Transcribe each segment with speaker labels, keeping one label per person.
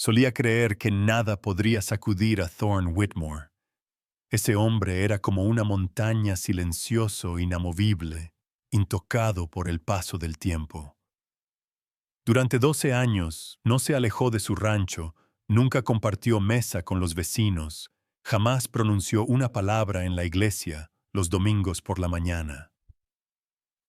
Speaker 1: Solía creer que nada podría sacudir a Thorne Whitmore. Ese hombre era como una montaña silencioso, inamovible, intocado por el paso del tiempo. Durante 12 años no se alejó de su rancho, nunca compartió mesa con los vecinos, jamás pronunció una palabra en la iglesia los domingos por la mañana.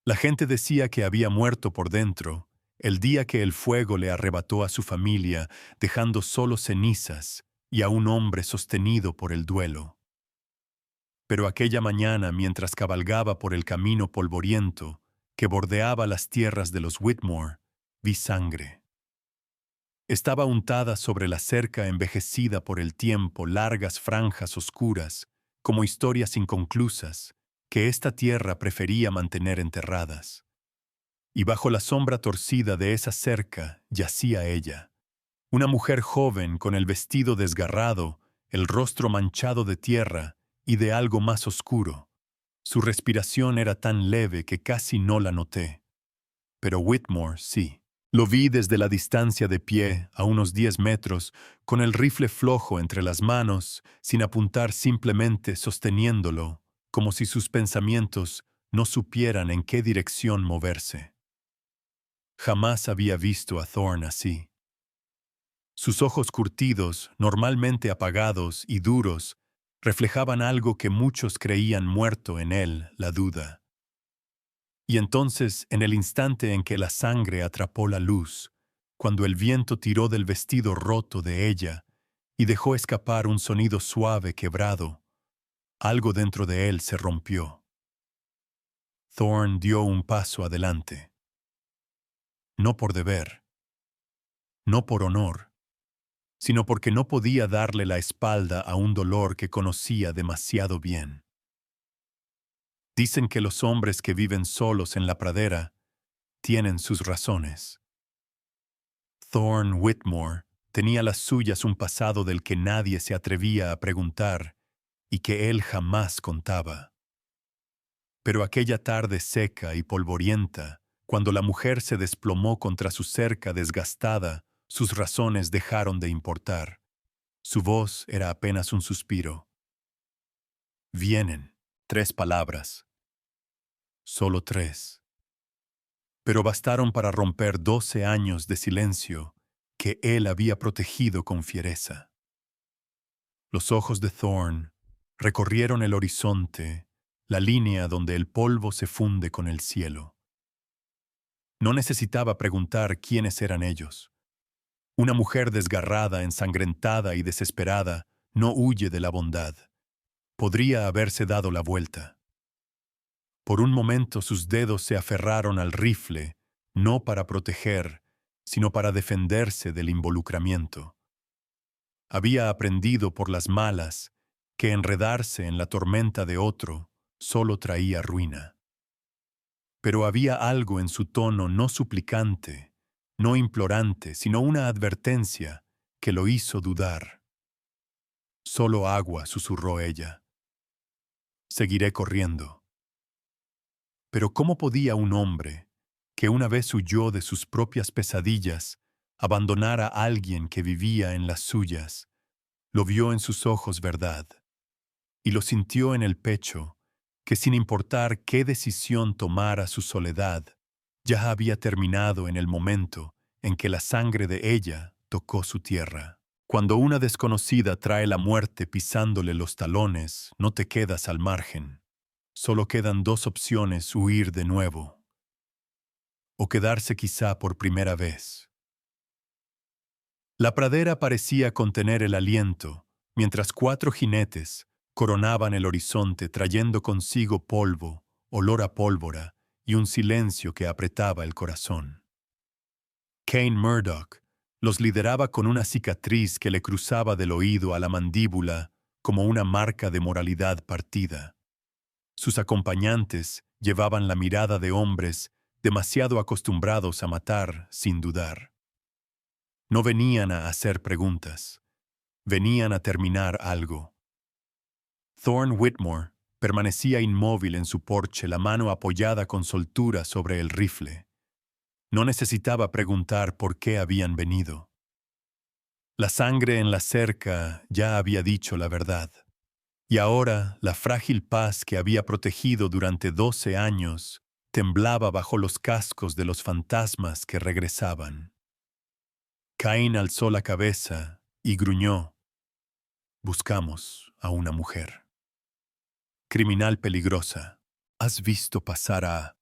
Speaker 1: La gente decía que había muerto por dentro, el día que el fuego le arrebató a su familia, dejando solo cenizas y a un hombre sostenido por el duelo. Pero aquella mañana, mientras cabalgaba por el camino polvoriento que bordeaba las tierras de los Whitmore, vi sangre. Estaba untada sobre la cerca envejecida por el tiempo, largas franjas oscuras, como historias inconclusas, que esta tierra prefería mantener enterradas. Y bajo la sombra torcida de esa cerca yacía ella, una mujer joven con el vestido desgarrado, el rostro manchado de tierra y de algo más oscuro. Su respiración era tan leve que casi no la noté. Pero Whitmore sí. Lo vi desde la distancia de pie, a unos 10 metros, con el rifle flojo entre las manos, sin apuntar, simplemente sosteniéndolo, como si sus pensamientos no supieran en qué dirección moverse. Jamás había visto a Thorne así. Sus ojos curtidos, normalmente apagados y duros, reflejaban algo que muchos creían muerto en él, la duda. Y entonces, en el instante en que la sangre atrapó la luz, cuando el viento tiró del vestido roto de ella y dejó escapar un sonido suave quebrado, algo dentro de él se rompió. Thorne dio un paso adelante. No por deber, no por honor, sino porque no podía darle la espalda a un dolor que conocía demasiado bien. Dicen que los hombres que viven solos en la pradera tienen sus razones. Thorne Whitmore tenía las suyas, un pasado del que nadie se atrevía a preguntar y que él jamás contaba. Pero aquella tarde seca y polvorienta, cuando la mujer se desplomó contra su cerca desgastada, sus razones dejaron de importar. Su voz era apenas un suspiro. Vienen, 3 palabras. Solo 3. Pero bastaron para romper 12 años de silencio que él había protegido con fiereza. Los ojos de Thorne recorrieron el horizonte, la línea donde el polvo se funde con el cielo. No necesitaba preguntar quiénes eran ellos. Una mujer desgarrada, ensangrentada y desesperada no huye de la bondad. Podría haberse dado la vuelta. Por un momento sus dedos se aferraron al rifle, no para proteger, sino para defenderse del involucramiento. Había aprendido por las malas que enredarse en la tormenta de otro solo traía ruina. Pero había algo en su tono no suplicante, no implorante, sino una advertencia que lo hizo dudar. Solo agua, susurró ella. Seguiré corriendo. Pero ¿cómo podía un hombre, que una vez huyó de sus propias pesadillas, abandonar a alguien que vivía en las suyas? Lo vio en sus ojos verdad, y lo sintió en el pecho, que sin importar qué decisión tomara su soledad, ya había terminado en el momento en que la sangre de ella tocó su tierra. Cuando una desconocida trae la muerte pisándole los talones, no te quedas al margen. Solo quedan 2 opciones: huir de nuevo o quedarse quizá por primera vez. La pradera parecía contener el aliento, mientras 4 jinetes coronaban el horizonte trayendo consigo polvo, olor a pólvora y un silencio que apretaba el corazón. Kane Murdoch los lideraba con una cicatriz que le cruzaba del oído a la mandíbula como una marca de moralidad partida. Sus acompañantes llevaban la mirada de hombres demasiado acostumbrados a matar sin dudar. No venían a hacer preguntas, venían a terminar algo. Thorne Whitmore permanecía inmóvil en su porche, la mano apoyada con soltura sobre el rifle. No necesitaba preguntar por qué habían venido. La sangre en la cerca ya había dicho la verdad. Y ahora la frágil paz que había protegido durante 12 años temblaba bajo los cascos de los fantasmas que regresaban. Caín alzó la cabeza y gruñó: «Buscamos a una mujer. Criminal peligrosa, ¿has visto pasar a...?»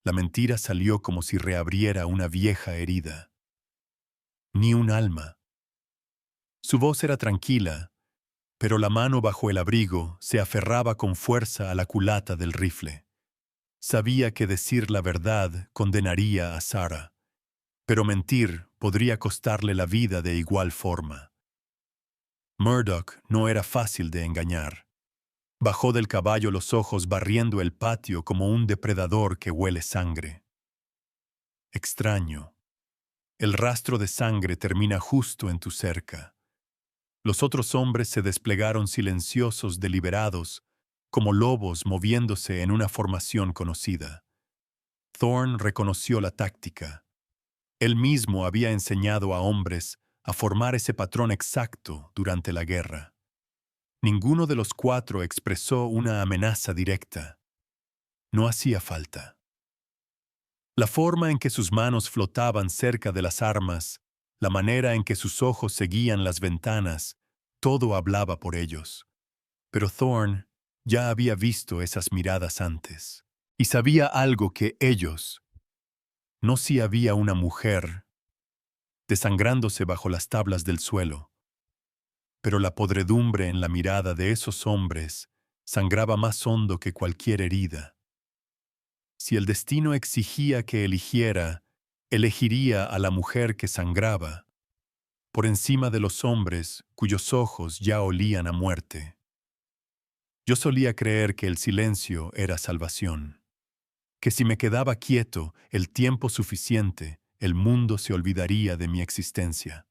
Speaker 1: La mentira salió como si reabriera una vieja herida. Ni un alma. Su voz era tranquila, pero la mano bajo el abrigo se aferraba con fuerza a la culata del rifle. Sabía que decir la verdad condenaría a Sarah, pero mentir podría costarle la vida de igual forma. Murdoch no era fácil de engañar. Bajó del caballo los ojos barriendo el patio como un depredador que huele sangre. Extraño. El rastro de sangre termina justo en tu cerca. Los otros hombres se desplegaron silenciosos, deliberados, como lobos moviéndose en una formación conocida. Thorne reconoció la táctica. Él mismo había enseñado a hombres a formar ese patrón exacto durante la guerra. Ninguno de los cuatro expresó una amenaza directa. No hacía falta. La forma en que sus manos flotaban cerca de las armas, la manera en que sus ojos seguían las ventanas, todo hablaba por ellos. Pero Thorne ya había visto esas miradas antes, y sabía algo que ellos, no si había una mujer desangrándose bajo las tablas del suelo, pero la podredumbre en la mirada de esos hombres sangraba más hondo que cualquier herida. Si el destino exigía que eligiera, elegiría a la mujer que sangraba, por encima de los hombres cuyos ojos ya olían a muerte. Yo solía creer que el silencio era salvación, que si me quedaba quieto el tiempo suficiente, el mundo se olvidaría de mi existencia.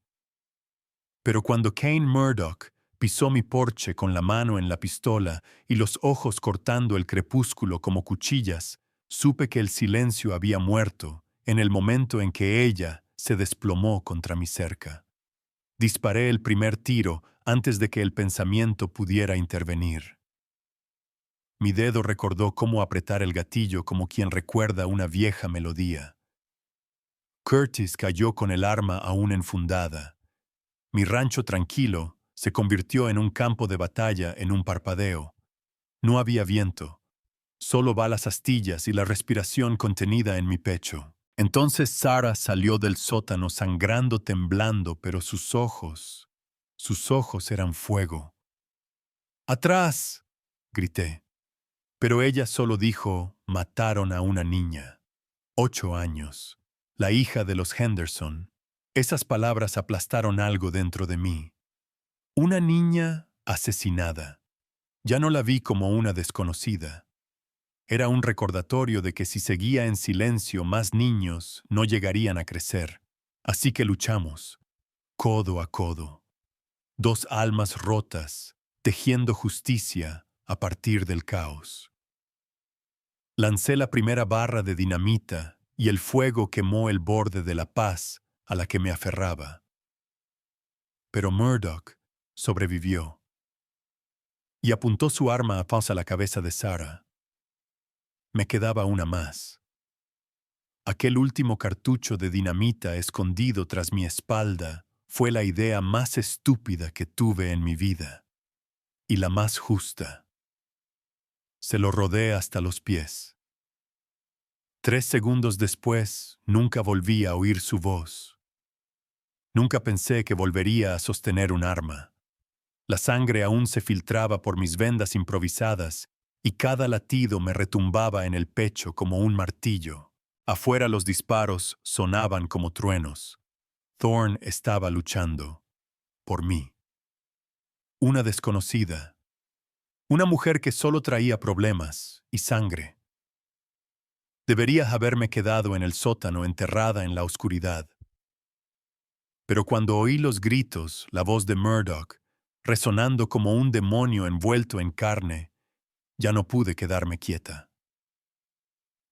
Speaker 1: Pero cuando Cain Murdoch pisó mi porche con la mano en la pistola y los ojos cortando el crepúsculo como cuchillas, supe que el silencio había muerto en el momento en que ella se desplomó contra mi cerca. Disparé el primer tiro antes de que el pensamiento pudiera intervenir. Mi dedo recordó cómo apretar el gatillo como quien recuerda una vieja melodía. Curtis cayó con el arma aún enfundada. Mi rancho tranquilo se convirtió en un campo de batalla en un parpadeo. No había viento, solo balas astillas y la respiración contenida en mi pecho. Entonces Sarah salió del sótano sangrando, temblando, pero sus ojos eran fuego. ¡Atrás!, grité. Pero ella solo dijo: «Mataron a una niña. 8 años. La hija de los Henderson». Esas palabras aplastaron algo dentro de mí. Una niña asesinada. Ya no la vi como una desconocida. Era un recordatorio de que si seguía en silencio, más niños no llegarían a crecer. Así que luchamos, codo a codo. Dos almas rotas, tejiendo justicia a partir del caos. Lancé la primera barra de dinamita y el fuego quemó el borde de la paz a la que me aferraba. Pero Murdoch sobrevivió y apuntó su arma a la cabeza de Sarah. Me quedaba una más. Aquel último cartucho de dinamita escondido tras mi espalda fue la idea más estúpida que tuve en mi vida, y la más justa. Se lo rodé hasta los pies. 3 segundos después, nunca volví a oír su voz. Nunca pensé que volvería a sostener un arma. La sangre aún se filtraba por mis vendas improvisadas y cada latido me retumbaba en el pecho como un martillo. Afuera los disparos sonaban como truenos. Thorne estaba luchando por mí. Una desconocida. Una mujer que solo traía problemas y sangre. Debería haberme quedado en el sótano enterrada en la oscuridad. Pero cuando oí los gritos, la voz de Murdoch, resonando como un demonio envuelto en carne, ya no pude quedarme quieta.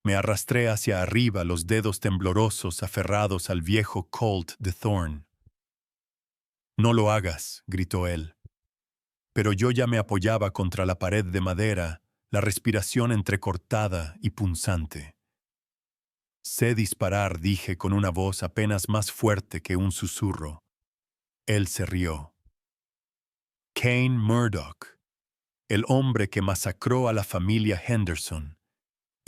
Speaker 1: Me arrastré hacia arriba, los dedos temblorosos aferrados al viejo Colt de Thorn. «No lo hagas», gritó él. Pero yo ya me apoyaba contra la pared de madera, la respiración entrecortada y punzante. «Sé disparar», dije con una voz apenas más fuerte que un susurro. Él se rió. Kane Murdoch, el hombre que masacró a la familia Henderson.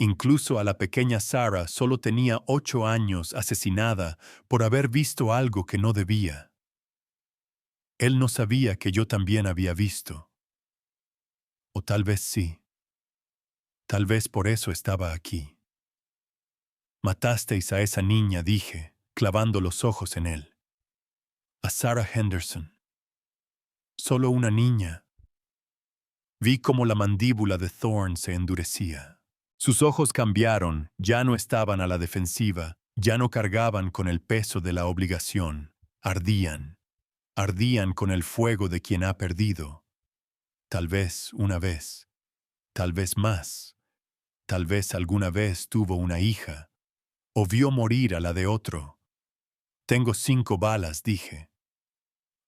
Speaker 1: Incluso a la pequeña Sarah, solo tenía 8 años, asesinada por haber visto algo que no debía. Él no sabía que yo también había visto. O tal vez sí. Tal vez por eso estaba aquí. «Matasteis a esa niña», dije, clavando los ojos en él. «A Sarah Henderson. Solo una niña». Vi cómo la mandíbula de Thorn se endurecía. Sus ojos cambiaron, ya no estaban a la defensiva, ya no cargaban con el peso de la obligación. Ardían con el fuego de quien ha perdido. Tal vez una vez, tal vez más, tal vez alguna vez tuvo una hija, o vio morir a la de otro. «Tengo 5 balas», dije.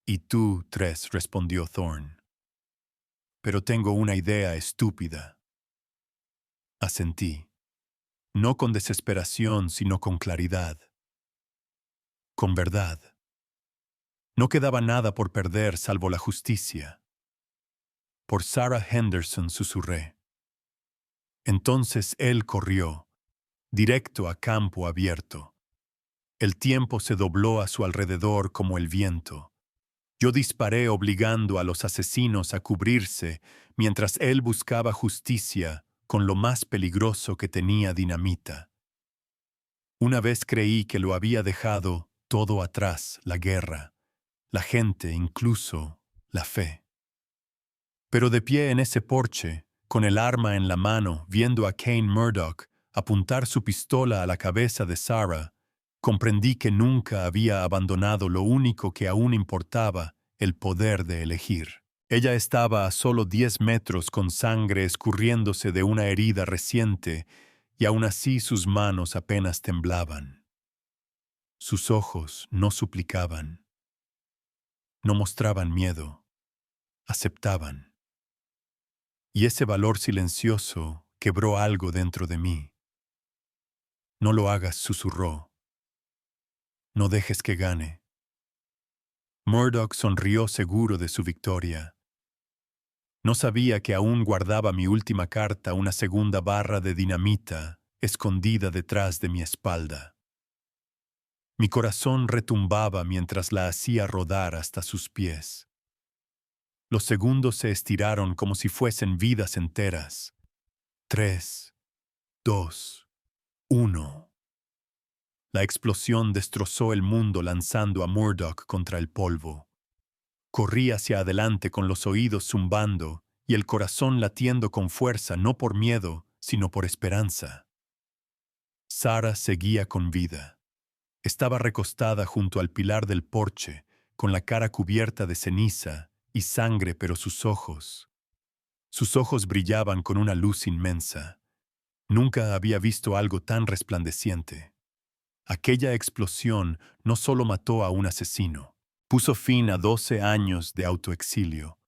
Speaker 1: «Y tú 3», respondió Thorn. «Pero tengo una idea estúpida». Asentí, no con desesperación, sino con claridad. Con verdad. No quedaba nada por perder salvo la justicia. Por Sarah Henderson susurré. Entonces él corrió, directo a campo abierto. El tiempo se dobló a su alrededor como el viento. Yo disparé obligando a los asesinos a cubrirse mientras él buscaba justicia con lo más peligroso que tenía: dinamita. Una vez creí que lo había dejado todo atrás, la guerra, la gente, incluso la fe. Pero de pie en ese porche, con el arma en la mano, viendo a Kane Murdoch apuntar su pistola a la cabeza de Sarah, comprendí que nunca había abandonado lo único que aún importaba: el poder de elegir. Ella estaba a solo 10 metros con sangre escurriéndose de una herida reciente, y aún así sus manos apenas temblaban. Sus ojos no suplicaban, no mostraban miedo, aceptaban. Y ese valor silencioso quebró algo dentro de mí. «No lo hagas», susurró. «No dejes que gane». Murdoch sonrió seguro de su victoria. No sabía que aún guardaba mi última carta, una segunda barra de dinamita, escondida detrás de mi espalda. Mi corazón retumbaba mientras la hacía rodar hasta sus pies. Los segundos se estiraron como si fuesen vidas enteras. 3, 2, 1. La explosión destrozó el mundo lanzando a Murdoch contra el polvo. Corrí hacia adelante con los oídos zumbando y el corazón latiendo con fuerza, no por miedo, sino por esperanza. Sarah seguía con vida. Estaba recostada junto al pilar del porche, con la cara cubierta de ceniza y sangre, pero sus ojos brillaban con una luz inmensa. Nunca había visto algo tan resplandeciente. Aquella explosión no solo mató a un asesino, puso fin a 12 años de autoexilio.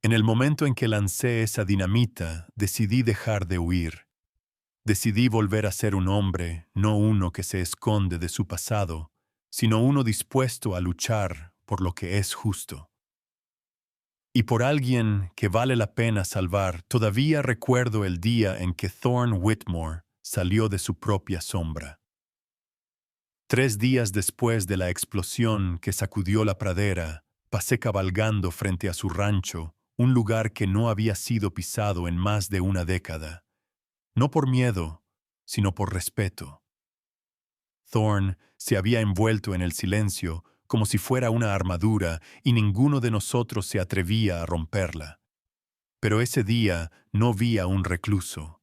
Speaker 1: En el momento en que lancé esa dinamita, decidí dejar de huir. Decidí volver a ser un hombre, no uno que se esconde de su pasado, sino uno dispuesto a luchar por lo que es justo. Y por alguien que vale la pena salvar. Todavía recuerdo el día en que Thorn Whitmore salió de su propia sombra. 3 días después de la explosión que sacudió la pradera, pasé cabalgando frente a su rancho, un lugar que no había sido pisado en más de una década. No por miedo, sino por respeto. Thorn se había envuelto en el silencio como si fuera una armadura y ninguno de nosotros se atrevía a romperla. Pero ese día no vi a un recluso.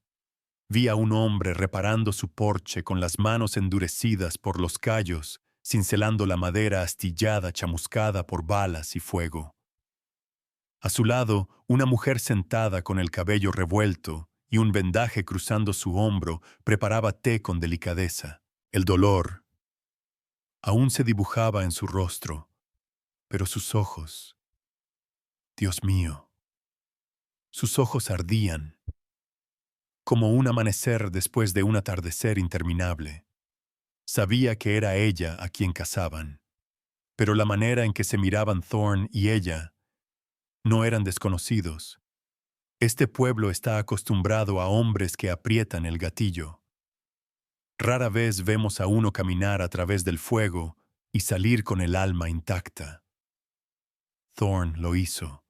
Speaker 1: Vi a un hombre reparando su porche con las manos endurecidas por los callos, cincelando la madera astillada chamuscada por balas y fuego. A su lado, una mujer sentada con el cabello revuelto y un vendaje cruzando su hombro, preparaba té con delicadeza. El dolor aún se dibujaba en su rostro, pero sus ojos, Dios mío, sus ojos ardían, como un amanecer después de un atardecer interminable. Sabía que era ella a quien cazaban, pero la manera en que se miraban Thorne y ella no eran desconocidos. Este pueblo está acostumbrado a hombres que aprietan el gatillo. Rara vez vemos a uno caminar a través del fuego y salir con el alma intacta. Thorne lo hizo.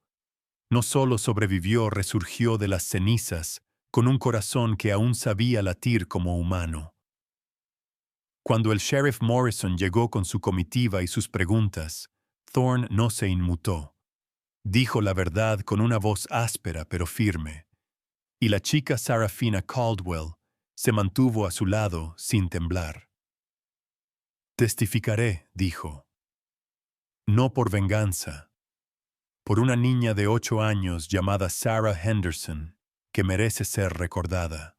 Speaker 1: No solo sobrevivió, resurgió de las cenizas con un corazón que aún sabía latir como humano. Cuando el sheriff Morrison llegó con su comitiva y sus preguntas, Thorne no se inmutó. Dijo la verdad con una voz áspera pero firme, y la chica Sarafina Caldwell se mantuvo a su lado sin temblar. Testificaré, dijo, no por venganza, por una niña de 8 años llamada Sarah Henderson, que merece ser recordada.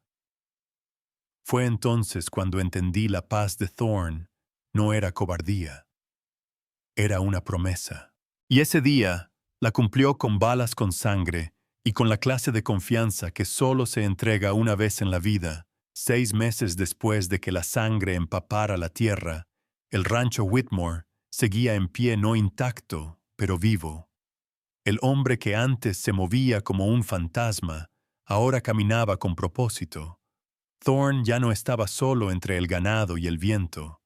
Speaker 1: Fue entonces cuando entendí la paz de Thorne no era cobardía, era una promesa. Y ese día la cumplió con balas con sangre y con la clase de confianza que solo se entrega una vez en la vida. 6 meses después de que la sangre empapara la tierra, el rancho Whitmore seguía en pie, no intacto, pero vivo. El hombre que antes se movía como un fantasma, ahora caminaba con propósito. Thorne ya no estaba solo entre el ganado y el viento.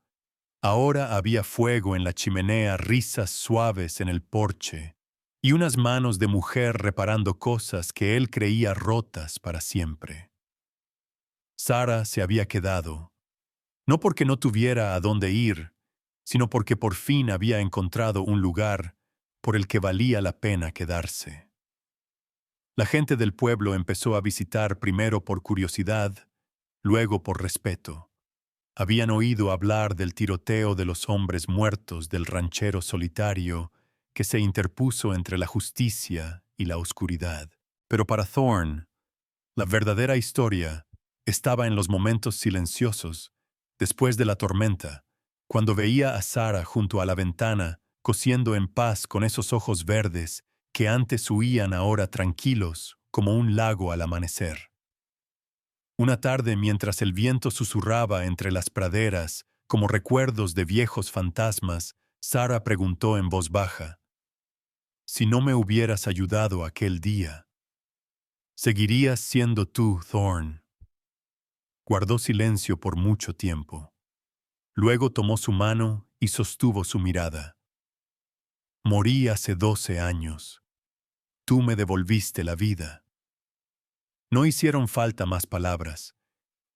Speaker 1: Ahora había fuego en la chimenea, risas suaves en el porche, y unas manos de mujer reparando cosas que él creía rotas para siempre. Sarah se había quedado, no porque no tuviera a dónde ir, sino porque por fin había encontrado un lugar por el que valía la pena quedarse. La gente del pueblo empezó a visitar primero por curiosidad, luego por respeto. Habían oído hablar del tiroteo de los hombres muertos del ranchero solitario que se interpuso entre la justicia y la oscuridad. Pero para Thorne, la verdadera historia estaba en los momentos silenciosos, después de la tormenta, cuando veía a Sarah junto a la ventana, cosiendo en paz con esos ojos verdes que antes huían ahora tranquilos como un lago al amanecer. Una tarde, mientras el viento susurraba entre las praderas como recuerdos de viejos fantasmas, Sarah preguntó en voz baja, «Si no me hubieras ayudado aquel día, ¿seguirías siendo tú, Thorne?» Guardó silencio por mucho tiempo. Luego tomó su mano y sostuvo su mirada. «Morí hace 12 años. Tú me devolviste la vida». No hicieron falta más palabras.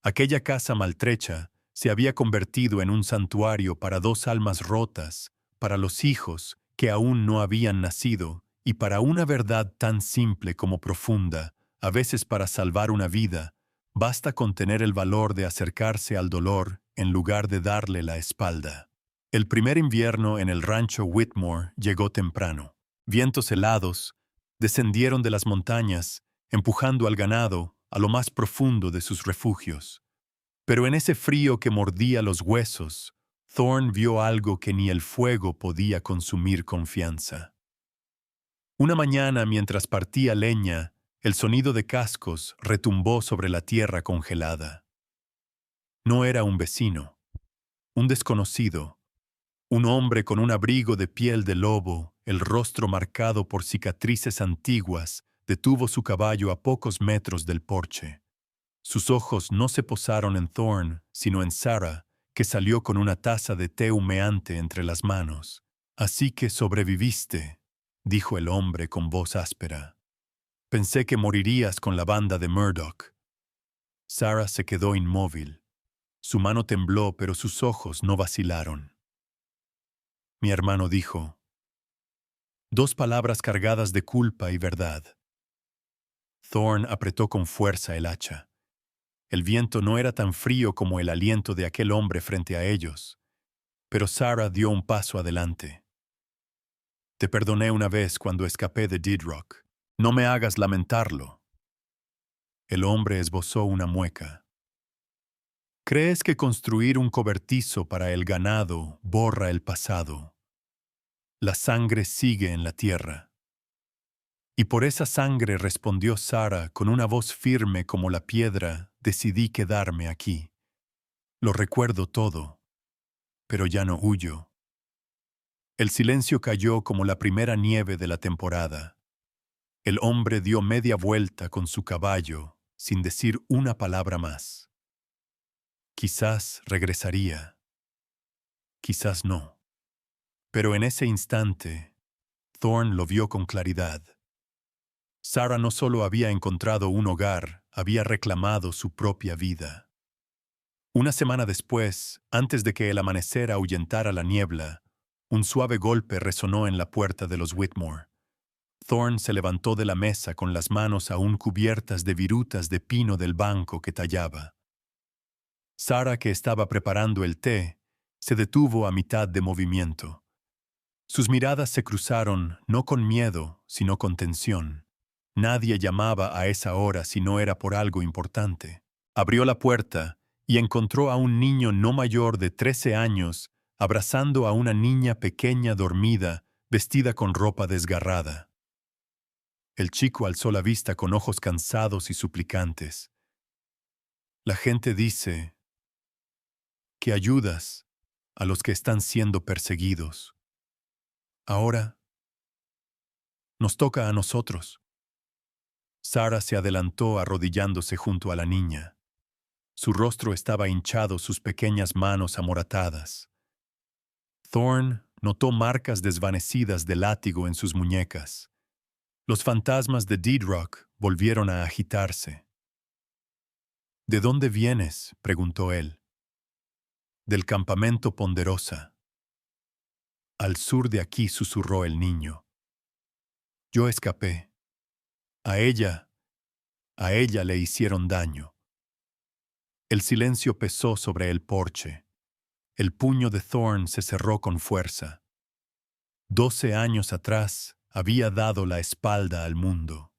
Speaker 1: Aquella casa maltrecha se había convertido en un santuario para 2 almas rotas, para los hijos que aún no habían nacido y para una verdad tan simple como profunda. A veces para salvar una vida, basta con tener el valor de acercarse al dolor en lugar de darle la espalda. El primer invierno en el rancho Whitmore llegó temprano. Vientos helados descendieron de las montañas, empujando al ganado a lo más profundo de sus refugios. Pero en ese frío que mordía los huesos, Thorne vio algo que ni el fuego podía consumir confianza. Una mañana, mientras partía leña, el sonido de cascos retumbó sobre la tierra congelada. No era un vecino, un desconocido, un hombre con un abrigo de piel de lobo, el rostro marcado por cicatrices antiguas, detuvo su caballo a pocos metros del porche. Sus ojos no se posaron en Thorne, sino en Sarah, que salió con una taza de té humeante entre las manos. «Así que sobreviviste», dijo el hombre con voz áspera. «Pensé que morirías con la banda de Murdoch». Sarah se quedó inmóvil. Su mano tembló, pero sus ojos no vacilaron. Mi hermano dijo, 2 palabras cargadas de culpa y verdad. Thorne apretó con fuerza el hacha. El viento no era tan frío como el aliento de aquel hombre frente a ellos, pero Sarah dio un paso adelante. «Te perdoné una vez cuando escapé de Didrock. No me hagas lamentarlo». El hombre esbozó una mueca. ¿Crees que construir un cobertizo para el ganado borra el pasado? La sangre sigue en la tierra. Y por esa sangre, respondió Sara con una voz firme como la piedra, decidí quedarme aquí. Lo recuerdo todo, pero ya no huyo. El silencio cayó como la primera nieve de la temporada. El hombre dio media vuelta con su caballo, sin decir una palabra más. Quizás regresaría, quizás no. Pero en ese instante, Thorn lo vio con claridad. Sara no solo había encontrado un hogar, había reclamado su propia vida. Una semana después, antes de que el amanecer ahuyentara la niebla, un suave golpe resonó en la puerta de los Whitmore. Thorn se levantó de la mesa con las manos aún cubiertas de virutas de pino del banco que tallaba. Sara, que estaba preparando el té, se detuvo a mitad de movimiento. Sus miradas se cruzaron no con miedo, sino con tensión. Nadie llamaba a esa hora si no era por algo importante. Abrió la puerta y encontró a un niño no mayor de 13 años abrazando a una niña pequeña dormida, vestida con ropa desgarrada. El chico alzó la vista con ojos cansados y suplicantes. La gente dice que ayudas a los que están siendo perseguidos. Ahora nos toca a nosotros. Sara se adelantó arrodillándose junto a la niña. Su rostro estaba hinchado, sus pequeñas manos amoratadas. Thorn notó marcas desvanecidas de látigo en sus muñecas. Los fantasmas de Dead Rock volvieron a agitarse. ¿De dónde vienes?, preguntó él. Del campamento Ponderosa. Al sur de aquí, susurró el niño. Yo escapé. A ella le hicieron daño. El silencio pesó sobre el porche. El puño de Thorn se cerró con fuerza. 12 años atrás había dado la espalda al mundo.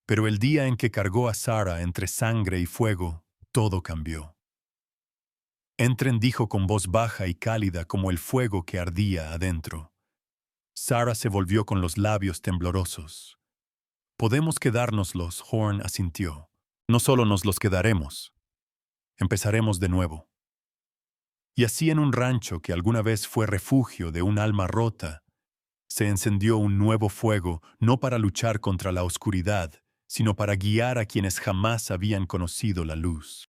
Speaker 1: Pero el día en que cargó a Sara entre sangre y fuego, todo cambió. Entren, dijo con voz baja y cálida como el fuego que ardía adentro. Sara se volvió con los labios temblorosos. Podemos quedárnoslos, Horn asintió. No solo nos los quedaremos. Empezaremos de nuevo. Y así en un rancho que alguna vez fue refugio de un alma rota, se encendió un nuevo fuego, no para luchar contra la oscuridad, sino para guiar a quienes jamás habían conocido la luz.